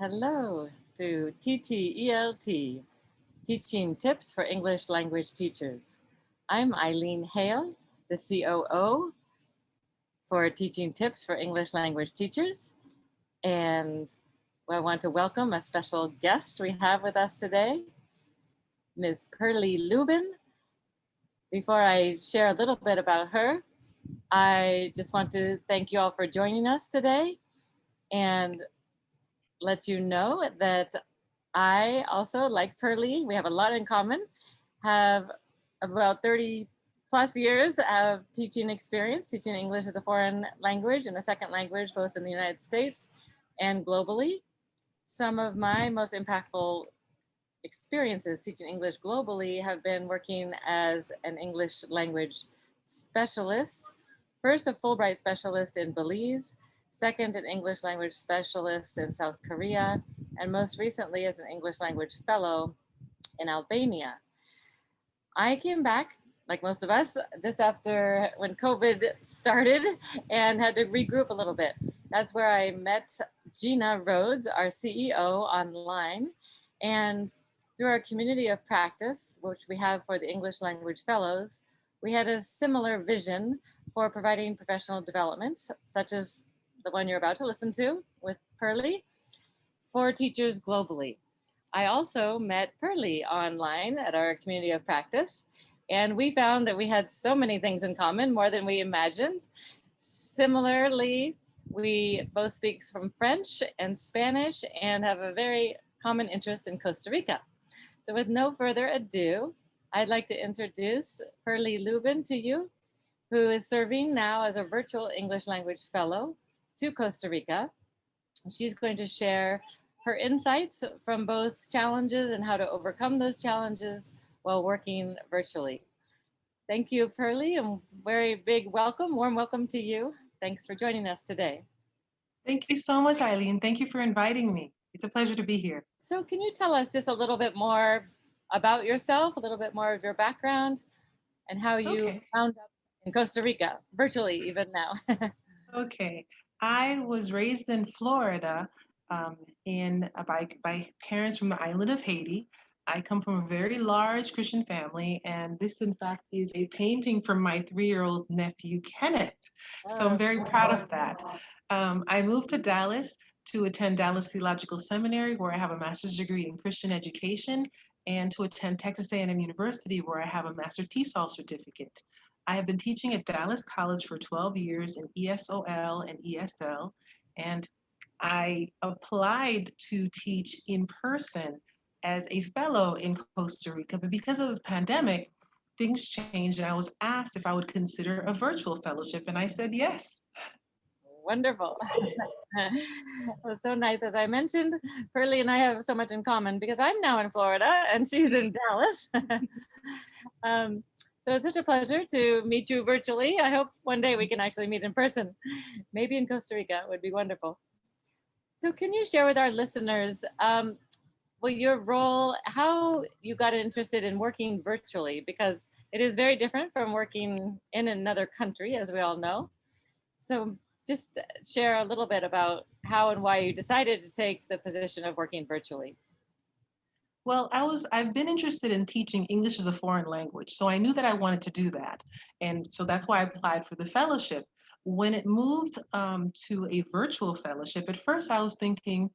Hello to TTELT, Teaching Tips for English Language Teachers. I'm Eileen Hale, the COO for Teaching Tips for English Language Teachers. And I want to welcome a special guest we have with us today, Ms. Pearlie Lubin. Before I share a little bit about her, I just want to thank you all for joining us today and let you know that I also, like Pearlie, we have a lot in common, have about 30 plus years of teaching experience, teaching English as a foreign language and a second language, both in the United States and globally. Some of my most impactful experiences teaching English globally have been working as an English language specialist. First, a Fulbright specialist in Belize, second, an English language specialist in South Korea, and most recently as an English language fellow in Albania. I came back, like most of us, just after when COVID started and had to regroup a little bit. That's where I met Gina Rhodes, our CEO, online. And through our community of practice, which we have for the English language fellows, we had a similar vision for providing professional development, such as the one you're about to listen to with Pearlie, for teachers globally. I also met Pearlie online at our community of practice, and we found that we had so many things in common, more than we imagined. Similarly, we both speak from French and Spanish and have a very common interest in Costa Rica. So with no further ado, I'd like to introduce Pearlie Lubin to you, who is serving now as a virtual English language fellow to Costa Rica. She's going to share her insights from both challenges and how to overcome those challenges while working virtually. Thank you, Pearlie, and very big welcome, warm welcome to you. Thanks for joining us today. Thank you so much, Eileen. Thank you for inviting me. It's a pleasure to be here. So can you tell us just a little bit more about yourself, a little bit more of your background, and how you wound up in Costa Rica, virtually even now? Okay. I was raised in Florida by parents from the island of Haiti. I come from a very large Christian family, and this, in fact, is a painting from my 3-year-old nephew, Kenneth. So I'm very proud of that. I moved to Dallas to attend Dallas Theological Seminary, where I have a master's degree in Christian education, and to attend Texas A&M University, where I have a Master TESOL certificate. I have been teaching at Dallas College for 12 years in ESOL and ESL, and I applied to teach in person as a fellow in Costa Rica, but because of the pandemic, things changed, and I was asked if I would consider a virtual fellowship, and I said yes. Wonderful. That's so nice. As I mentioned, Pearlie and I have so much in common because I'm now in Florida and she's in Dallas. So it's such a pleasure to meet you virtually. I hope one day we can actually meet in person. Maybe in Costa Rica would be wonderful. So can you share with our listeners your role, how you got interested in working virtually, because it is very different from working in another country, as we all know. So just share a little bit about how and why you decided to take the position of working virtually. Well, I've been interested in teaching English as a foreign language, so I knew that I wanted to do that. And so that's why I applied for the fellowship. When it moved to a virtual fellowship, at first I was thinking,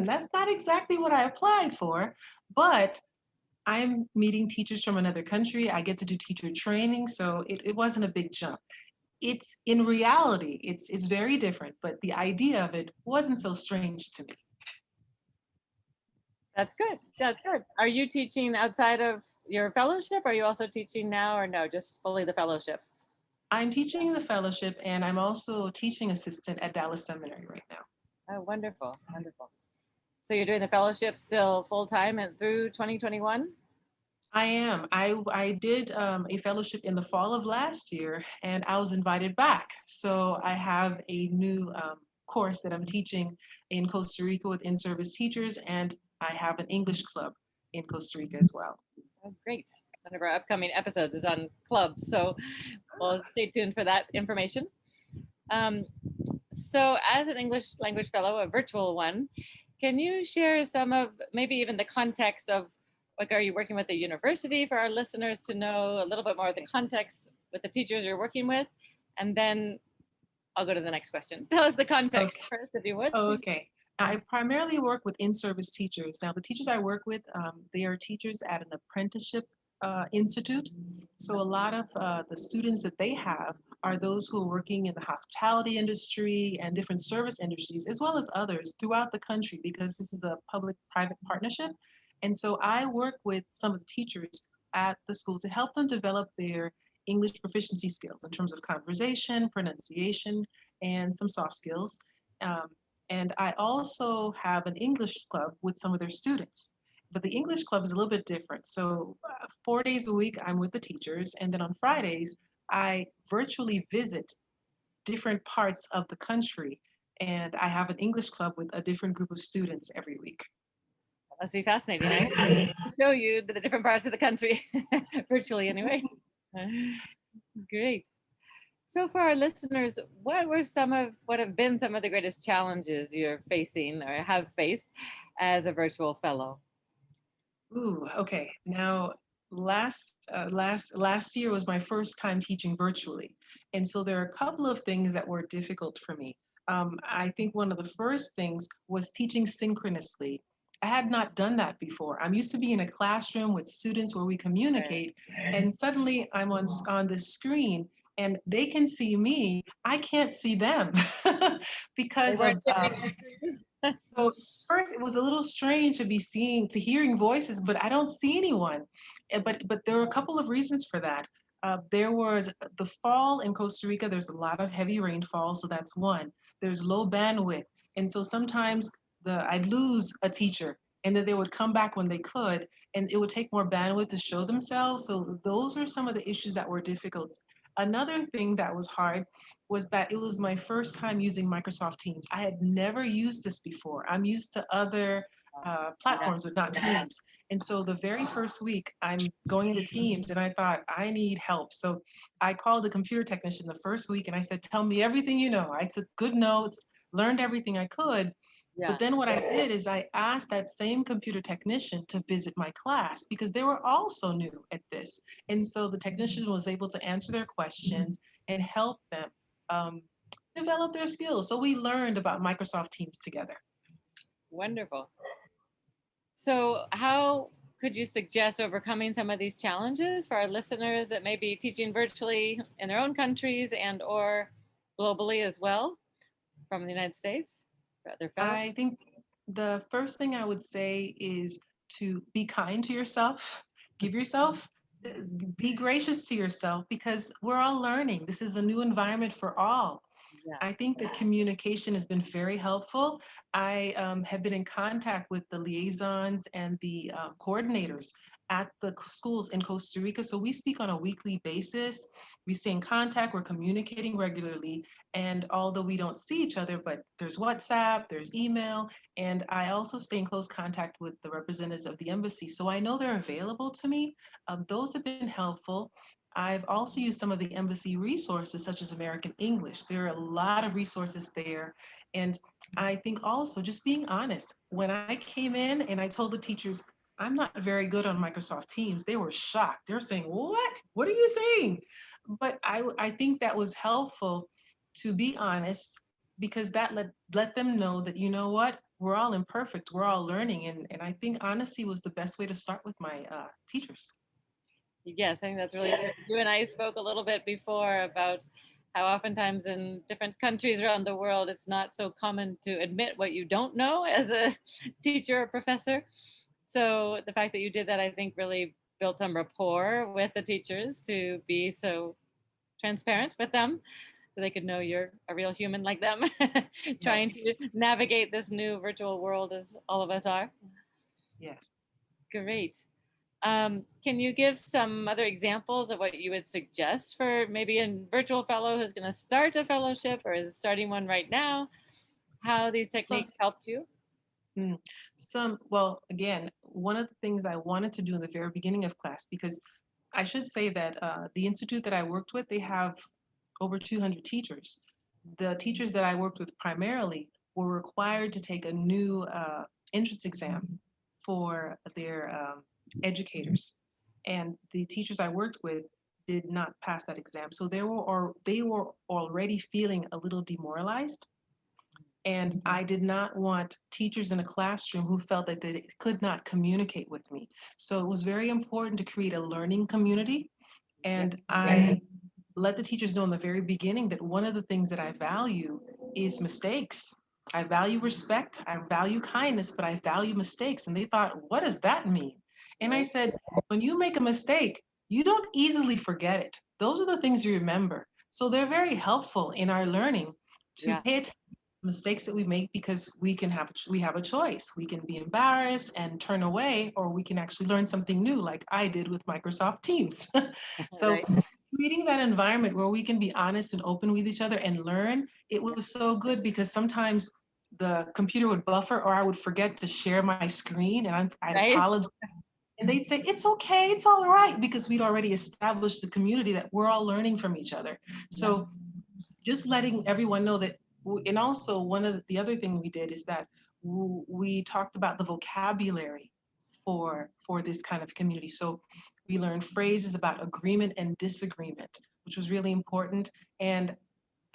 that's not exactly what I applied for, but I'm meeting teachers from another country. I get to do teacher training, so it wasn't a big jump. It's in reality, it's very different, but the idea of it wasn't so strange to me. That's good. That's good. Are you teaching outside of your fellowship? Are you also teaching now, or no, just fully the fellowship? I'm teaching the fellowship, and I'm also a teaching assistant at Dallas Seminary right now. Oh, wonderful. Wonderful. So you're doing the fellowship still full time and through 2021? I am. I did a fellowship in the fall of last year, and I was invited back. So I have a new course that I'm teaching in Costa Rica with in-service teachers, and I have an English club in Costa Rica as well. Oh, great. One of our upcoming episodes is on clubs, so we'll stay tuned for that information. So as an English language fellow, a virtual one, Can you share some of maybe even the context of, like, are you working with a university for our listeners to know a little bit more of the context with the teachers you're working with? And then I'll go to the next question. Tell us the context Okay. first, if you would. Oh, okay. I primarily work with in-service teachers. Now, the teachers I work with, they are teachers at an apprenticeship institute. So a lot of the students that they have are those who are working in the hospitality industry and different service industries, as well as others throughout the country, because this is a public-private partnership. And so I work with some of the teachers at the school to help them develop their English proficiency skills in terms of conversation, pronunciation, and some soft skills. Um, and I also have an English club with some of their students. But the English club is a little bit different. So 4 days a week, I'm with the teachers. And then on Fridays, I virtually visit different parts of the country. And I have an English club with a different group of students every week. That must be fascinating. I hope to show you the different parts of the country, virtually anyway. Great. So for our listeners, what have been some of the greatest challenges you're facing or have faced as a virtual fellow? Ooh, okay. Now, last year was my first time teaching virtually, and so there are a couple of things that were difficult for me. I think one of the first things was teaching synchronously. I had not done that before. I'm used to being in a classroom with students where we communicate, and suddenly I'm on this screen, and they can see me. I can't see them They because weren't of sharing their screens. so first, it was a little strange to hearing voices, but I don't see anyone. But there were a couple of reasons for that. There was the fall in Costa Rica. There's a lot of heavy rainfall, so that's one. There's low bandwidth, and so sometimes I'd lose a teacher, and then they would come back when they could, and it would take more bandwidth to show themselves. So those are some of the issues that were difficult. Another thing that was hard was that it was my first time using Microsoft Teams. I had never used this before. I'm used to other platforms, but not Teams. And so the very first week, I'm going into Teams and I thought, I need help. So I called a computer technician the first week and I said, tell me everything you know. I took good notes, learned everything I could. Yeah. But then what I did is I asked that same computer technician to visit my class because they were also new at this. And so the technician was able to answer their questions and help them um, develop their skills. So we learned about Microsoft Teams together. Wonderful. So how could you suggest overcoming some of these challenges for our listeners that may be teaching virtually in their own countries and or globally as well from the United States for other fellows? I think the first thing I would say is to be kind to yourself, give yourself, be gracious to yourself because we're all learning. This is a new environment for all. Yeah. I think that communication has been very helpful. I have been in contact with the liaisons and the coordinators at the schools in Costa Rica. So we speak on a weekly basis. We stay in contact, we're communicating regularly. And although we don't see each other, but there's WhatsApp, there's email, and I also stay in close contact with the representatives of the embassy. So I know they're available to me. Those have been helpful. I've also used some of the embassy resources, such as American English. There are a lot of resources there. And I think also just being honest. When I came in and I told the teachers, I'm not very good on Microsoft Teams, they were shocked. They're saying, what? What are you saying? But I think that was helpful to be honest because that let them know that, you know what, we're all imperfect, we're all learning. And I think honesty was the best way to start with my teachers. Yes, I think that's really true. You and I spoke a little bit before about how oftentimes in different countries around the world, it's not so common to admit what you don't know as a teacher or professor. So the fact that you did that, I think, really built some rapport with the teachers to be so transparent with them so they could know you're a real human like them, trying to Yes. navigate this new virtual world as all of us are. Yes. Great. Can you give some other examples of what you would suggest for maybe a virtual fellow who's going to start a fellowship or is starting one right now? How these So, techniques helped you? well, again, one of the things I wanted to do in the very beginning of class, because I should say that the institute that I worked with, they have over 200 teachers. The teachers that I worked with primarily were required to take a new entrance exam for their educators. And the teachers I worked with did not pass that exam. So they were already feeling a little demoralized. And I did not want teachers in a classroom who felt that they could not communicate with me. So it was very important to create a learning community. And I let the teachers know in the very beginning that one of the things that I value is mistakes. I value respect, I value kindness, but I value mistakes. And they thought, what does that mean? And I said, when you make a mistake, you don't easily forget it. Those are the things you remember. So they're very helpful in our learning to Yeah. pay attention to mistakes that we make, because we have a choice. We can be embarrassed and turn away, or we can actually learn something new, like I did with Microsoft Teams. So Right. creating that environment where we can be honest and open with each other and learn, it was so good, because sometimes the computer would buffer, or I would forget to share my screen, and I'd Right. apologize. And they'd say, it's okay, it's all right, because we'd already established the community that we're all learning from each other. So just letting everyone know that, and also one of the other thing we did is that we talked about the vocabulary for this kind of community. So we learned phrases about agreement and disagreement, which was really important. And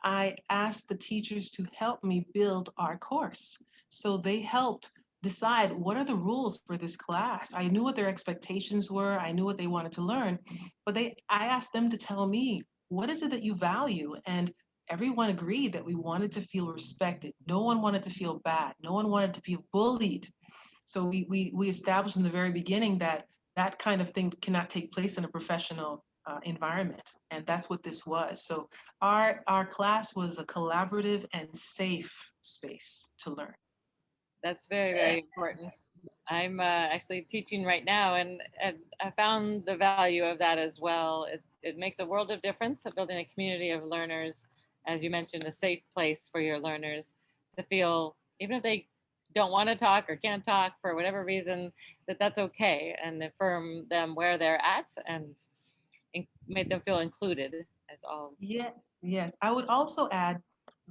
I asked the teachers to help me build our course. So they helped decide, what are the rules for this class. I knew what their expectations were. I knew what they wanted to learn, but I asked them to tell me, what is it that you value? And everyone agreed that we wanted to feel respected. No one wanted to feel bad. No one wanted to feel bullied. So we established in the very beginning that that kind of thing cannot take place in a professional environment, and that's what this was. So our class was a collaborative and safe space to learn. That's very, very important. I'm actually teaching right now, and I found the value of that as well. It makes a world of difference of building a community of learners, as you mentioned, a safe place for your learners to feel, even if they don't want to talk or can't talk for whatever reason, that that's okay, and affirm them where they're at, and make them feel included as all. Yes, yes. I would also add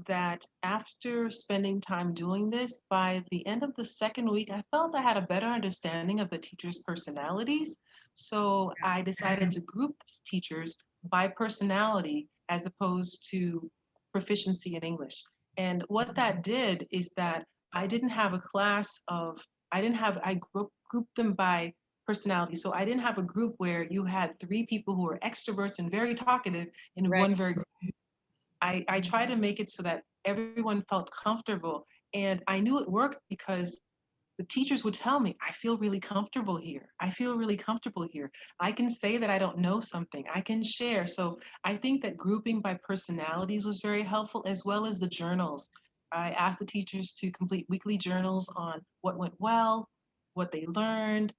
that after spending time doing this, by the end of the second week, I felt I had a better understanding of the teachers' personalities. So I decided to group teachers by personality as opposed to proficiency in English. And what that did is that I didn't have a class of, I grouped them by personality. So I didn't have a group where you had three people who were extroverts and very talkative and Right. one very, I try to make it so that everyone felt comfortable. And I knew it worked because the teachers would tell me, I feel really comfortable here. I feel really comfortable here. I can say that I don't know something. I can share. So I think that grouping by personalities was very helpful, as well as the journals. I asked the teachers to complete weekly journals on what went well, what they learned,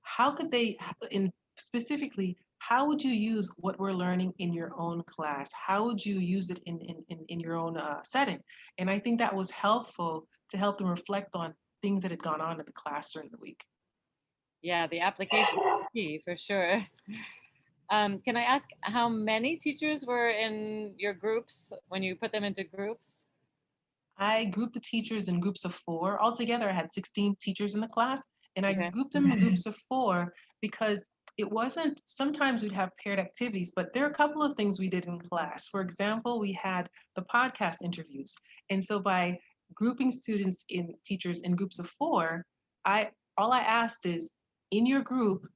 how could they, in specifically, how would you use what we're learning in your own class? How would you use it in your own setting? And I think that was helpful to help them reflect on things that had gone on in the class during the week. Yeah, the application is key for sure. Can I ask how many teachers were in your groups when you put them into groups? I grouped the teachers in groups of 4. Altogether, I had 16 teachers in the class, and I Okay. grouped them in groups of 4 because it wasn't, sometimes we'd have paired activities, but there are a couple of things we did in class. For example, we had the podcast interviews. And so by grouping students in teachers in groups of 4, all I asked is, in your group,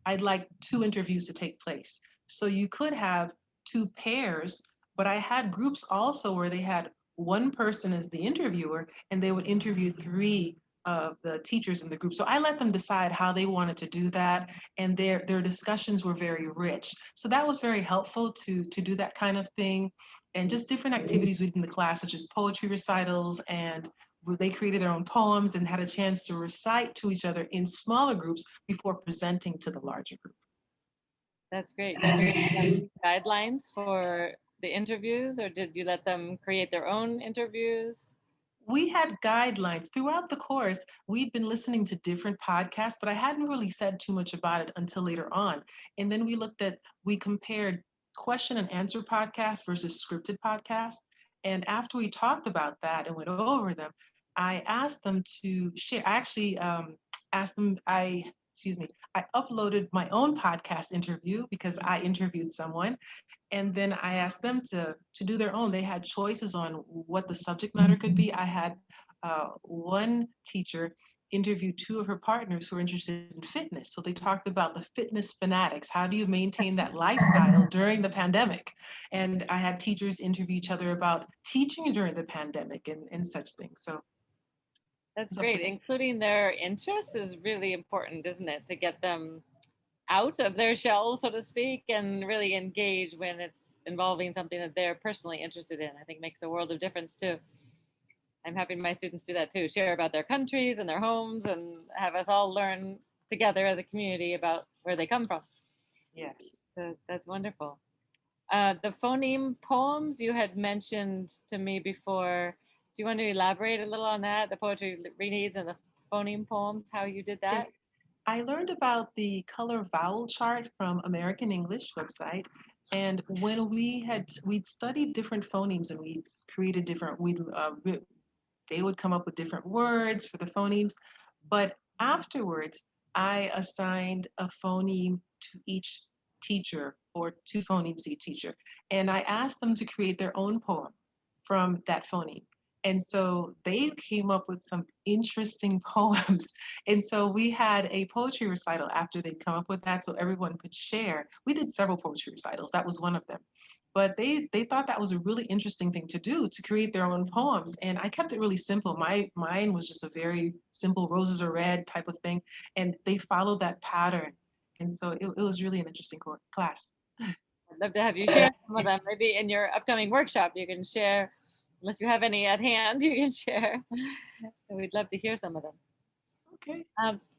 I'd like 2 interviews to take place. So you could have 2 pairs, but I had groups also where they had one person as the interviewer, and they would interview 3 of the teachers in the group. So I let them decide how they wanted to do that, and their discussions were very rich. So that was very helpful to do that kind of thing, and just different activities within the class, such as poetry recitals, and they created their own poems and had a chance to recite to each other in smaller groups before presenting to the larger group. That's great. Did you give them guidelines for the interviews, or did you let them create their own interviews? We had guidelines throughout the course. We'd been listening to different podcasts, but I hadn't really said too much about it until later on. And then we compared question and answer podcasts versus scripted podcasts. And after we talked about that and went over them, I asked them to share. I actually asked them, I uploaded my own podcast interview because I interviewed someone. And then I asked them to do their own. They had choices on what the subject matter could be. I had one teacher interview two of her partners who are interested in fitness. So they talked about the fitness fanatics. How do you maintain that lifestyle during the pandemic? And I had teachers interview each other about teaching during the pandemic and such things. So That's it's up to great. them. Including their interests is really important, isn't it? To get them out of their shells, so to speak, and really engage when it's involving something that they're personally interested in. I think makes a world of difference too. I'm happy my students do that too, share about their countries and their homes and have us all learn together as a community about where they come from. Yes. So that's wonderful. The phoneme poems you had mentioned to me before. Do you want to elaborate a little on that? The poetry reads and the phoneme poems, how you did that? Yes. I learned about the color vowel chart from American English website. And when we'd studied different phonemes and we created different, they would come up with different words for the phonemes. But afterwards, I assigned a phoneme to each teacher or two phonemes to each teacher. And I asked them to create their own poem from that phoneme. And so they came up with some interesting poems. And so we had a poetry recital after they'd come up with that so everyone could share. We did several poetry recitals. That was one of them. But they thought that was a really interesting thing to do, to create their own poems. And I kept it really simple. Mine was just a very simple roses are red type of thing. And they followed that pattern. And so it was really an interesting class. I'd love to have you share some of them. Maybe in your upcoming workshop, you can share, unless you have any at hand, you can share. We'd love to hear some of them. Okay.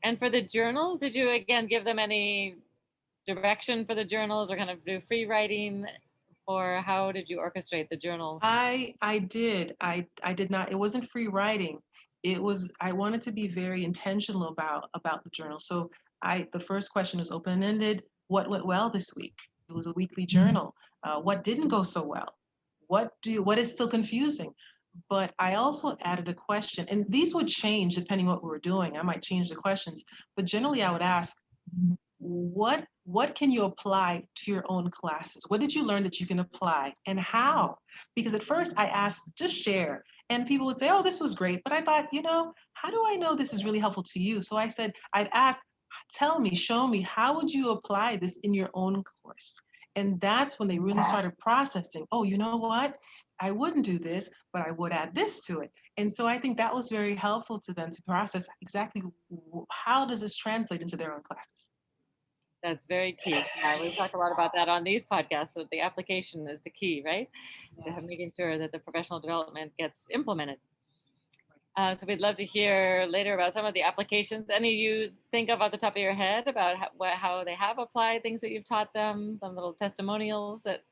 And for the journals, did you again give them any direction for the journals or kind of do free writing, or how did you orchestrate the journals? I did. I did not. It wasn't free writing. It was. I wanted to be very intentional about the journal. So the first question was open ended. What went well this week? It was a weekly journal. What didn't go so well? What is still confusing? But I also added a question, and these would change depending what we were doing. I might change the questions, but generally I would ask, what can you apply to your own classes? What did you learn that you can apply and how? Because at first I asked, just share. And people would say, oh, this was great. But I thought, how do I know this is really helpful to you? So I said, I'd ask, tell me, show me, how would you apply this in your own course? And that's when they really started processing, oh, you know what? I wouldn't do this, but I would add this to it. And so I think that was very helpful to them to process exactly how does this translate into their own classes. That's very key. Yeah, we talk a lot about that on these podcasts. So the application is the key, right? To have making sure that the professional development gets implemented. So we'd love to hear later about some of the applications. Any you think of off the top of your head about how they have applied things that you've taught them, some little testimonials that.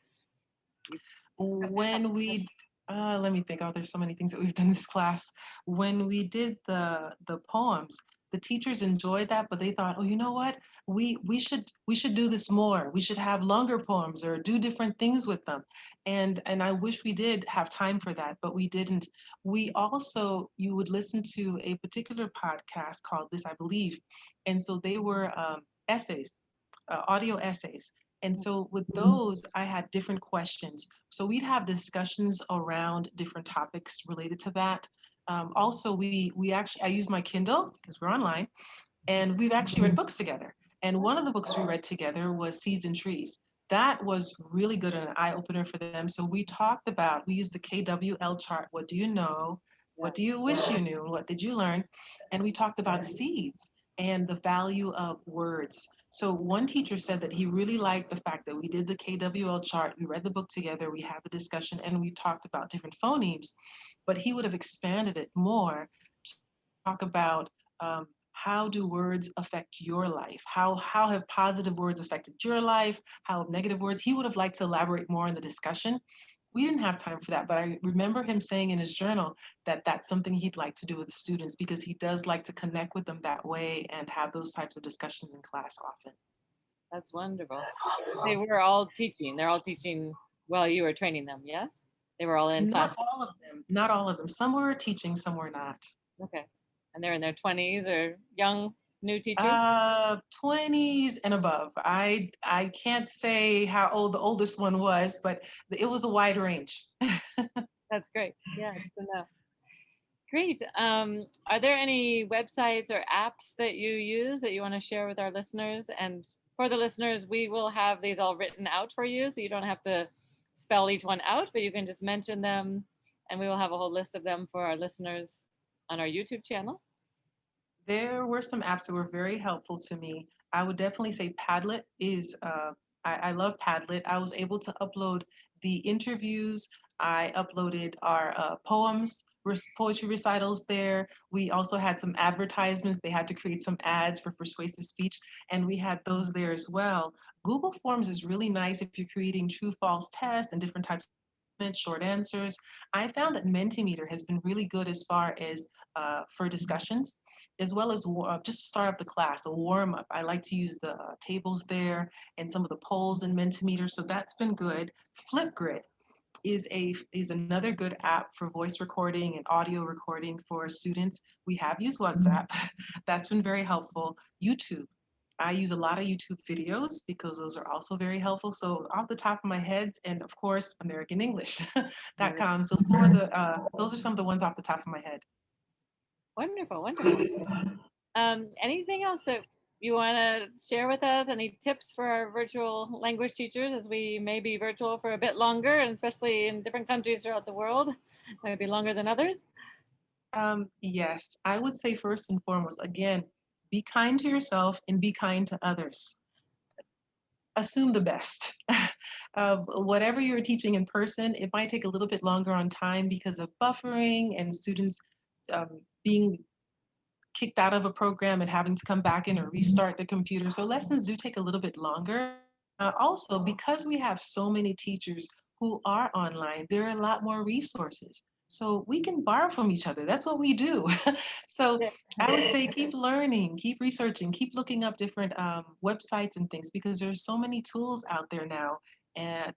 When we let me think. Oh, there's so many things that we've done in this class. When we did the poems, the teachers enjoyed that, but they thought, oh, you know what? We should do this more. We should have longer poems or do different things with them. And I wish we did have time for that, but we didn't. We also, you would listen to a particular podcast called This I Believe, and so they were essays, audio essays. And so with those, I had different questions. So we'd have discussions around different topics related to that. Also, we actually, I use my Kindle because we're online, and we've actually read books together. And one of the books we read together was Seeds and Trees. That was really good and an eye opener for them. So we used the KWL chart. What do you know? What do you wish you knew? What did you learn? And we talked about seeds and the value of words. So one teacher said that he really liked the fact that we did the KWL chart, we read the book together, we had the discussion, and we talked about different phonemes, but he would have expanded it more to talk about how do words affect your life? How have positive words affected your life? How have negative words? He would have liked to elaborate more in the discussion. We didn't have time for that, but I remember him saying in his journal that that's something he'd like to do with the students because he does like to connect with them that way and have those types of discussions in class often. That's wonderful. They were all teaching. They're all teaching while you were training them, yes? They were all in class. Not all of them. Not all of them. Some were teaching, some were not. Okay. And they're in their 20s or young new teachers? 20s and above. I can't say how old the oldest one was, but it was a wide range. That's great. Yeah, just to know. Great. Are there any websites or apps that you use that you want to share with our listeners? And for the listeners, we will have these all written out for you, so you don't have to spell each one out, but you can just mention them, and we will have a whole list of them for our listeners on our YouTube channel. There were some apps that were very helpful to me. I would definitely say Padlet is, I love Padlet. I was able to upload the interviews. I uploaded our poems, poetry recitals there. We also had some advertisements. They had to create some ads for persuasive speech, and we had those there as well. Google Forms is really nice if you're creating true false tests and different types of short answers. I found that Mentimeter has been really good as far as for discussions, as well as just to start up the class, a warm up. I like to use the tables there and some of the polls in Mentimeter, so that's been good. FlipGrid is another good app for voice recording and audio recording for students. We have used WhatsApp. That's been very helpful. YouTube. I use a lot of YouTube videos because those are also very helpful. So off the top of my head, and of course, AmericanEnglish.com. So some of the those are some of the ones off the top of my head. Wonderful, wonderful. Anything else that you want to share with us? Any tips for our virtual language teachers as we may be virtual for a bit longer, and especially in different countries throughout the world, maybe longer than others? Yes, I would say first and foremost, again, be kind to yourself and be kind to others. Assume the best. Whatever you're teaching in person, it might take a little bit longer on time because of buffering and students being kicked out of a program and having to come back in or restart the computer. So lessons do take a little bit longer. Also, because we have so many teachers who are online, there are a lot more resources. So we can borrow from each other. That's what we do. So I would say keep learning, keep researching, keep looking up different websites and things because there's so many tools out there now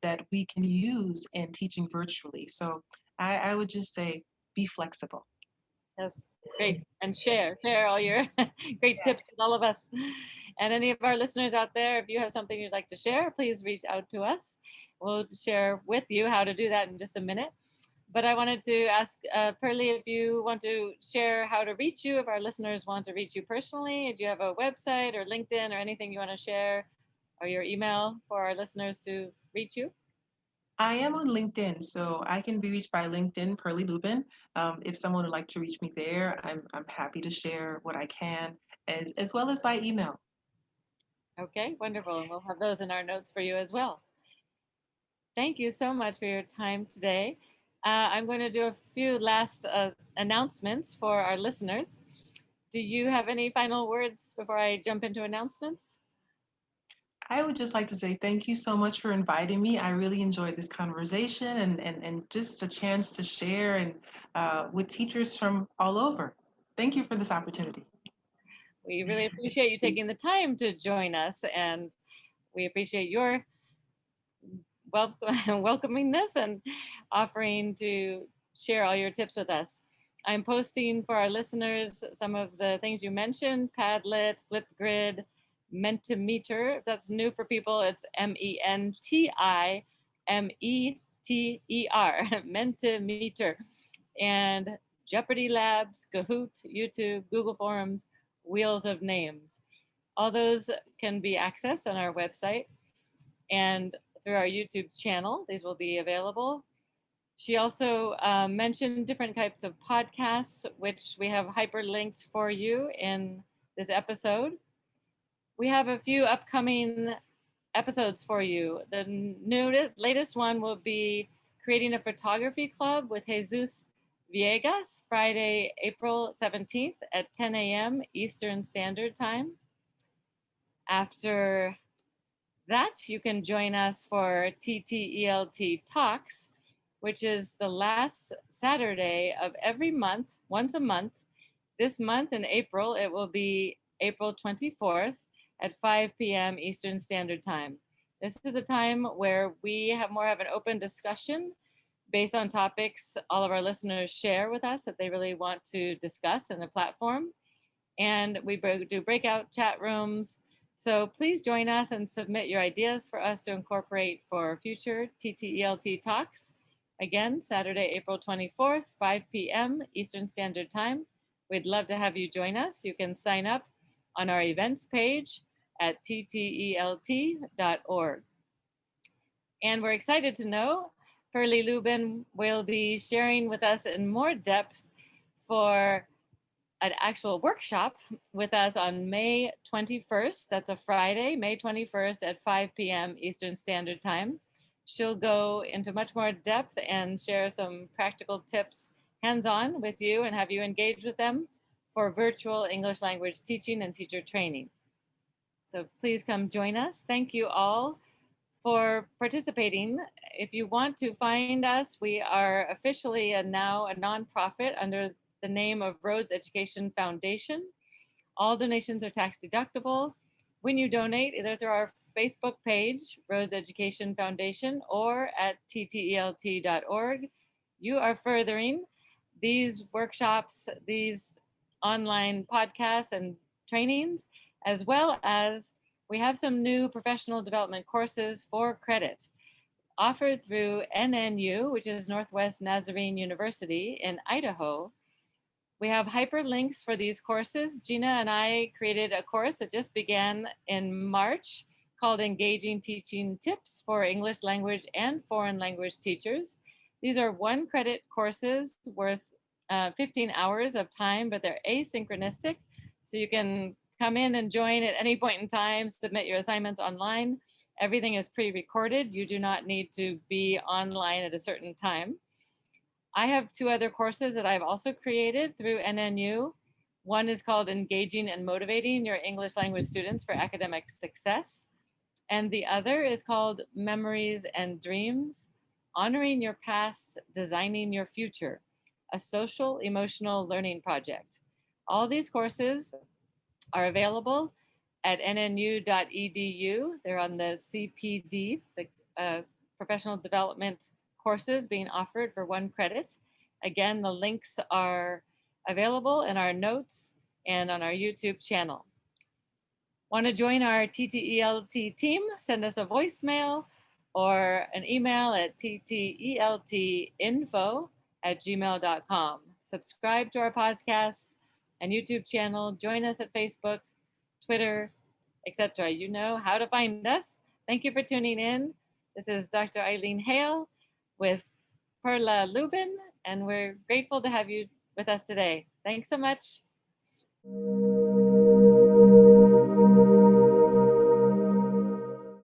that we can use in teaching virtually. So I would just say be flexible. Yes, great. And share all your great tips Yes. with all of us. And any of our listeners out there, if you have something you'd like to share, please reach out to us. We'll share with you how to do that in just a minute. But I wanted to ask Pearlie if you want to share how to reach you, if our listeners want to reach you personally. Do you have a website or LinkedIn or anything you want to share, or your email for our listeners to reach you? I am on LinkedIn, so I can be reached by LinkedIn, Pearlie Lubin. If someone would like to reach me there, I'm happy to share what I can, as well as by email. Okay, wonderful. And we'll have those in our notes for you as well. Thank you so much for your time today. I'm going to do a few last announcements for our listeners. Do you have any final words before I jump into announcements? I would just like to say thank you so much for inviting me. I really enjoyed this conversation and just a chance to share and with teachers from all over. Thank you for this opportunity. We really appreciate you taking the time to join us, and we appreciate your welcomingness and offering to share all your tips with us. I'm posting for our listeners some of the things you mentioned: Padlet, FlipGrid, Mentimeter. If that's new for people, it's Mentimeter, Mentimeter, and Jeopardylabs, Kahoot, YouTube, Google Forums, Wheels of Names. All those can be accessed on our website and through our YouTube channel. These will be available. She also mentioned different types of podcasts, which we have hyperlinked for you in this episode. We have a few upcoming episodes for you. The latest one will be creating a photography club with Jesus Villegas, Friday, April 17th at 10 a.m. Eastern Standard Time. After that, you can join us for TTELT Talks, which is the last Saturday of every month, once a month. This month in April, it will be April 24th at 5 p.m. Eastern Standard Time. This is a time where we have more of an open discussion based on topics all of our listeners share with us that they really want to discuss in the platform. And we do breakout chat rooms. So please join us and submit your ideas for us to incorporate for future TTELT talks. Again, Saturday, April 24th, 5 p.m. Eastern Standard Time. We'd love to have you join us. You can sign up on our events page at ttelT.org. And we're excited to know Pearlie Lubin will be sharing with us in more depth for an actual workshop with us on May 21st. That's a Friday, May 21st at 5 p.m. Eastern Standard Time. She'll go into much more depth and share some practical tips hands-on with you and have you engage with them for virtual English language teaching and teacher training. So please come join us. Thank you all for participating. If you want to find us, we are officially now a nonprofit under the name of Rhodes Education Foundation. All donations are tax deductible. When you donate, either through our Facebook page, Rhodes Education Foundation, or at ttelT.org, you are furthering these workshops, these online podcasts and trainings, as well as we have some new professional development courses for credit offered through NNU, which is Northwest Nazarene University in Idaho. We have hyperlinks for these courses. Gina and I created a course that just began in March called Engaging Teaching Tips for English Language and Foreign Language Teachers. These are 1 credit courses worth 15 hours of time, but they're asynchronistic. So you can come in and join at any point in time, submit your assignments online. Everything is pre-recorded. You do not need to be online at a certain time. I have 2 other courses that I've also created through NNU. One is called Engaging and Motivating Your English Language Students for Academic Success. And the other is called Memories and Dreams, Honoring Your Past, Designing Your Future, a social emotional learning project. All these courses are available at nnu.edu. They're on the CPD, the professional development courses being offered for 1 credit. Again, the links are available in our notes and on our YouTube channel. Want to join our TTELT team? Send us a voicemail or an email at tteltinfo@gmail.com. Subscribe to our podcast and YouTube channel. Join us at Facebook, Twitter, etc. You know how to find us. Thank you for tuning in. This is Dr. Eileen Hale with Pearlie Lubin, and we're grateful to have you with us today. Thanks so much.